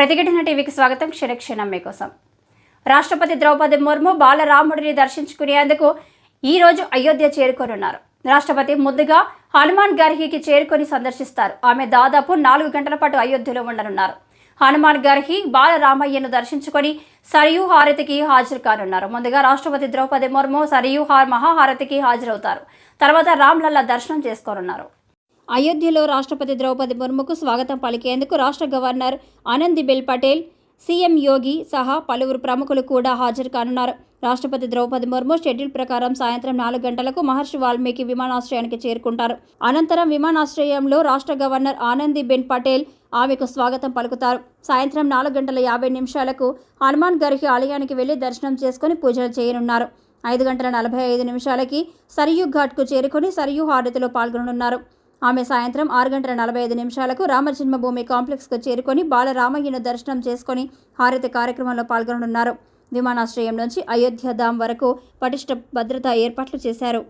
ప్రతిఘటన టీవీకి స్వాగతం. క్షణక్షణం మీకోసం. రాష్ట్రపతి ద్రౌపది ముర్ము బాలరాముడిని దర్శించుకునేందుకు ఈ రోజు అయోధ్య చేరుకోనున్నారు. రాష్ట్రపతి ముందుగా హనుమాన్ గర్హికి చేరుకొని సందర్శిస్తారు. ఆమె దాదాపు 4 గంటల పాటు అయోధ్యలో ఉండనున్నారు. హనుమాన్ గర్హి బాలరామయ్యను దర్శించుకొని సరియు హారతికి హాజరు కానున్నారు. ముందుగా రాష్ట్రపతి ద్రౌపది ముర్ము సరియు మహాహారతికి హాజరవుతారు. తర్వాత రామ్లల్లా దర్శనం చేసుకోనున్నారు. అయోధ్యలో రాష్ట్రపతి ద్రౌపది ముర్ముకు స్వాగతం పలికేందుకు రాష్ట్ర గవర్నర్ ఆనందీబెన్ పటేల్, సీఎం యోగి సహా పలువురు ప్రముఖులు కూడా హాజరు కానున్నారు. రాష్ట్రపతి ద్రౌపది ముర్ము షెడ్యూల్ ప్రకారం సాయంత్రం 4 గంటలకు మహర్షి వాల్మీకి విమానాశ్రయానికి చేరుకుంటారు. అనంతరం విమానాశ్రయంలో రాష్ట్ర గవర్నర్ ఆనందీబెన్ పటేల్ ఆమెకు స్వాగతం పలుకుతారు. సాయంత్రం 4:50 హనుమాన్ గర్హి ఆలయానికి వెళ్లి దర్శనం చేసుకుని పూజలు చేయనున్నారు. 5:45 సరియు ఘాట్కు చేరుకుని సరియు హారతిలో పాల్గొననున్నారు. ఆమె సాయంత్రం 6:45 రామజన్మభూమి కాంప్లెక్స్కు చేరుకొని బాలరామయ్యను దర్శనం చేసుకుని హారతి కార్యక్రమంలో పాల్గొననున్నారు. విమానాశ్రయం నుంచి అయోధ్య ధామ్ వరకు పటిష్ట భద్రతా ఏర్పాట్లు చేశారు.